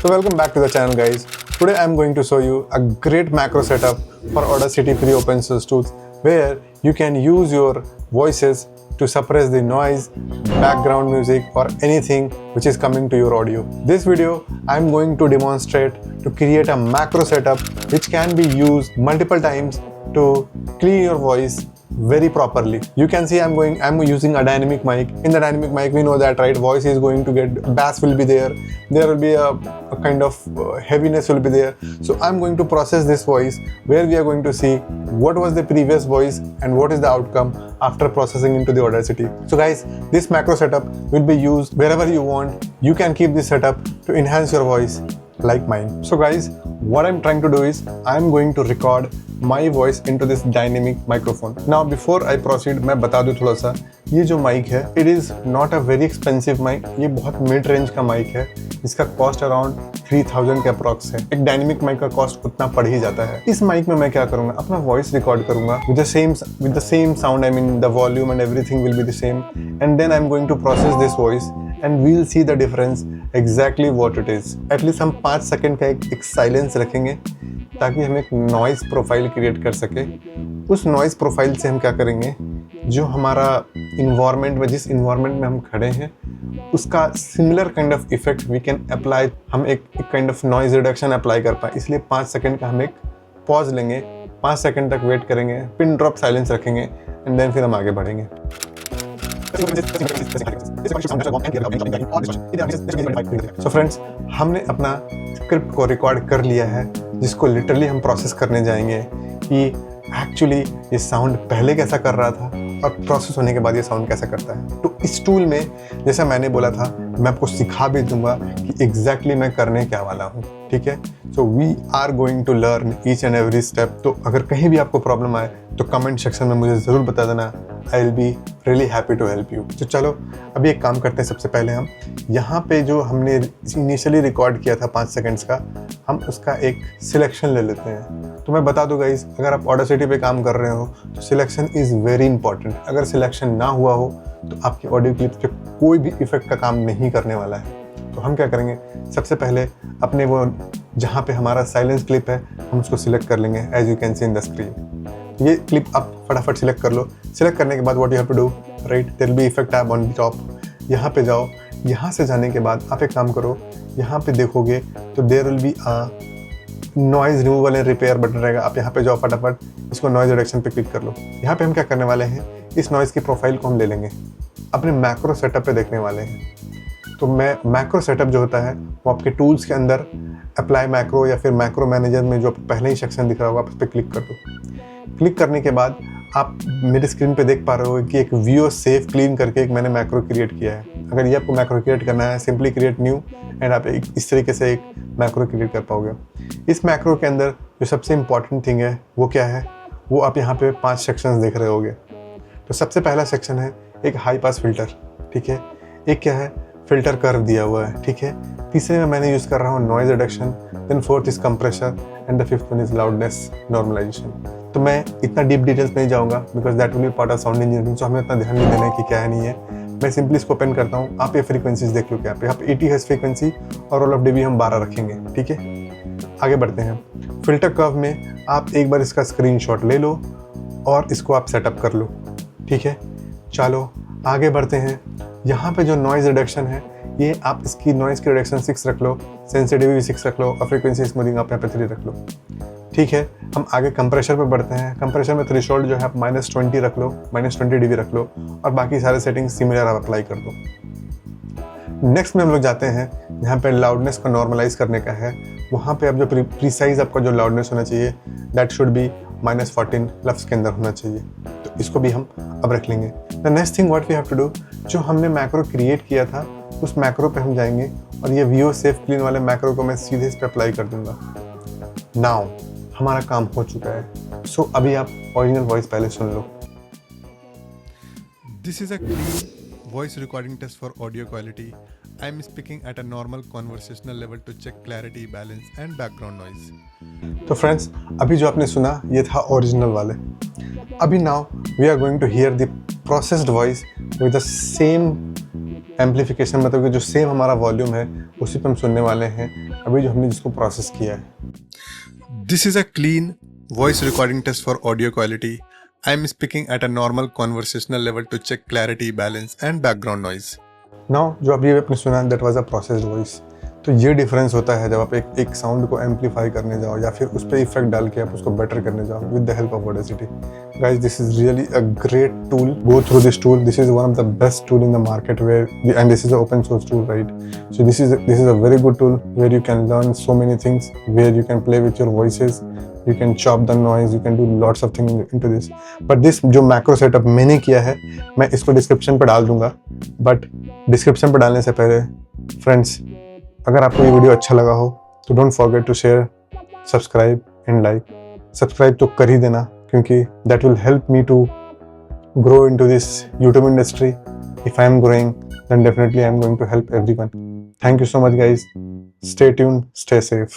So welcome back to the channel, guys. Today I'm going to show you a great macro setup for Audacity free open source tools where you can use your voices to suppress the noise, background music or anything which is coming to your audio. This video I'm going to demonstrate to create a macro setup which can be used multiple times to clean your voice very properly. You can see I'm using a dynamic mic. In the dynamic mic we know that, right, voice is going to get, bass will be there will be a kind of heaviness will be there. So I'm going to process this voice where we are going to see what was the previous voice and what is the outcome after processing into the Audacity. So guys, this macro setup will be used wherever you want. You can keep this setup to enhance your voice like mine. So guys, what I'm trying to do is I'm going to record my voice into this dynamic microphone. Now before I proceed, मैं बता दूं थोड़ा सा, ये जो mic है, it is not a very expensive mic. ये बहुत मिड रेंज का माइक है, इसका कॉस्ट अराउंड 3000 के अप्रॉक्स है. एक डायनेमिक माइक का कॉस्ट उतना पड़ ही जाता है. इस माइक में मैं क्या करूंगा, अपना वॉइस रिकॉर्ड करूंगा with the same sound. I mean the volume and everything will be the same, and then I'm going to process this voice and we'll see the difference exactly what it is. At least हम 5 second का एक silence रखेंगे ताकि हम एक noise profile create कर सके. उस नॉइज प्रोफाइल से हम क्या करेंगे, जो हमारा इन्वायरमेंट में, जिस इन्वायरमेंट में हम खड़े हैं उसका similar kind of effect we can apply. हम एक kind of noise reduction apply कर पाए, इसलिए 5 सेकंड का हम एक पॉज लेंगे, 5 सेकंड तक वेट करेंगे, पिन ड्रॉप साइलेंस रखेंगे एंड देन फिर हम आगे बढ़ेंगे. So friends, हमने अपना स्क्रिप्ट को रिकॉर्ड कर लिया है, जिसको लिटरली हम प्रोसेस करने जाएंगे कि एक्चुअली ये साउंड पहले कैसा कर रहा था और प्रोसेस होने के बाद ये साउंड कैसा करता है. तो इस टूल में जैसा मैंने बोला था, मैं आपको सिखा भी दूंगा कि एग्जैक्टली मैं करने क्या वाला हूँ. ठीक है, so we are going to learn each and every step. तो अगर कहीं भी आपको प्रॉब्लम आए तो कमेंट सेक्शन में मुझे ज़रूर बता देना. I will be really happy to help you. तो चलो अभी एक काम करते हैं. सबसे पहले हम यहाँ पे जो हमने इनिशियली रिकॉर्ड किया था 5 सेकंड्स का, हम उसका एक सिलेक्शन ले लेते हैं. तो मैं बता दूं गाइस, अगर आप ऑडासिटी पे काम कर रहे हो तो सिलेक्शन इज़ वेरी इंपॉर्टेंट. अगर सिलेक्शन ना हुआ हो तो आपकी ऑडियो क्लिप्स पे कोई भी इफेक्ट का काम नहीं करने वाला है. तो हम क्या करेंगे, सबसे पहले अपने वो जहाँ पे हमारा साइलेंस क्लिप है हम उसको सिलेक्ट कर लेंगे. As you can see in the screen, ये क्लिप आप फटाफट सिलेक्ट कर लो. सिलेक्ट करने के बाद what you have to do, right, there will be effect tab on the top. यहाँ पे जाओ. यहाँ से जाने के बाद आप एक काम करो, यहाँ पे देखोगे तो there will be a noise removal and repair button रहेगा. आप यहाँ पे जाओ, फटाफट इसको नॉइज़ रिडक्शन पे क्लिक कर लो. यहाँ पे हम क्या करने वाले हैं, इस नॉइज़ की प्रोफाइल को हम ले लेंगे, अपने मैक्रो सेटअप पे देखने वाले हैं. तो मैं मैक्रो सेटअप जो होता है वो आपके टूल्स के अंदर अप्लाई मैक्रो या फिर मैक्रो मैनेजर में जो पहले ही सेक्शन दिख रहा होगा, आप उस पर क्लिक कर दो. क्लिक करने के बाद आप मेरे स्क्रीन पे देख पा रहे हो कि एक वीओ सेफ क्लीन करके एक मैंने मैक्रो क्रिएट किया है. अगर ये आपको मैक्रो क्रिएट करना है, सिंपली क्रिएट न्यू एंड आप इस तरीके से एक मैक्रो क्रिएट कर पाओगे. इस मैक्रो के अंदर जो सबसे इम्पॉर्टेंट थिंग है वो क्या है, वो आप यहाँ पे 5 सेक्शंस देख रहे होगे. तो सबसे पहला सेक्शन है एक हाई पास फिल्टर. ठीक है, एक क्या है, फिल्टर कर्व दिया हुआ है. ठीक है, तीसरे में मैंने यूज़ कर रहा हूँ noise reduction, then fourth is compressor and the fifth one is loudness normalisation. तो मैं इतना डीप डिटेल्स में नहीं जाऊँगा because that will be part of sound engineering. So हमें इतना ध्यान नहीं देना है कि क्या है नहीं है. मैं सिंपली इसको ओपन करता हूँ. आप ये फ्रीक्वेंसीज देख लो, क्या यहाँ पे 80 हर्ट्ज फ्रीक्वेंसी और रोल ऑफ डीबी हम 12 रखेंगे. ठीक है, आगे बढ़ते हैं. फिल्टर कर्व में आप एक बार इसका स्क्रीनशॉट ले लो और इसको आप सेटअप कर लो. ठीक है, चलो आगे बढ़ते हैं. यहाँ पे जो नॉइज़ रिडक्शन है, ये आप इसकी नॉइज़ की रिडक्शन 6 रख लो, सेंसिटिविटी 6 रख लो और फ्रीक्वेंसी स्मूथिंग आप यहाँ पे 3 रख लो. ठीक है, हम आगे कंप्रेशर पे बढ़ते हैं. कंप्रेशर में थ्रेशोल्ड जो है आप -20 रख लो, -20 dB रख लो और बाकी सारे सेटिंग्स सिमिलर आप अप्लाई कर दो. नेक्स्ट में हम लोग जाते हैं जहाँ पे लाउडनेस को नॉर्मलाइज करने का है. वहाँ पे आप जो प्रीसाइज आपका जो लाउडनेस होना चाहिए, दैट शुड बी -14 लफ्स के अंदर होना चाहिए. तो इसको भी हम अब रख लेंगे. The next thing what we have to do, जो हमने मैक्रो क्रिएट किया था उस मैक्रो पे हम जाएंगे और ये वीओ सेफ क्लीन वाले मैक्रो को मैं सीधे इस पर अप्लाई कर दूंगा. नाउ हमारा काम हो चुका है. सो अभी आप ओरिजिनल वॉइस पहले सुन लो. This is a clean voice recording test for audio quality. I am speaking at a normal conversational level to check clarity, balance and background noise. तो फ्रेंड्स, अभी जो आपने सुना ये था ओरिजिनल वाले. अभी now we are going to hear the processed voice with the same amplification, मतलब कि जो सेम हमारा वॉल्यूम है उसी पे हम सुनने वाले हैं. अभी जो हमने जिसको प्रोसेस किया है। This is a clean voice recording test for audio quality. I am speaking at a normal conversational level to check clarity, balance and background noise. Now जो अभी आपने सुना that was a processed voice. तो ये difference होता है जब आप एक साउंड को एम्पलीफाई करने जाओ या फिर उस पर इफेक्ट डाल के आप उसको बेटर करने जाओ with the help of Audacity. Guys, this is really a great tool. Go through this tool. This is one of the best tool in the market where and this is a open source tool, right? So this is a very good tool where you can learn so many things, where you can play with your voices, you can chop the noise, you can do lots of things into this. But this जो macro setup मैंने किया है, मैं इसको description पर डाल दूंगा। But description पर डालने से पहले फ्रेंड्स, अगर आपको ये वीडियो अच्छा लगा हो तो don't forget to share, subscribe and like. Subscribe तो कर ही देना, क्योंकि that will help me to grow into this YouTube industry. If I am growing, then definitely I am going to help everyone. Thank you so much, guys. Stay tuned, stay safe.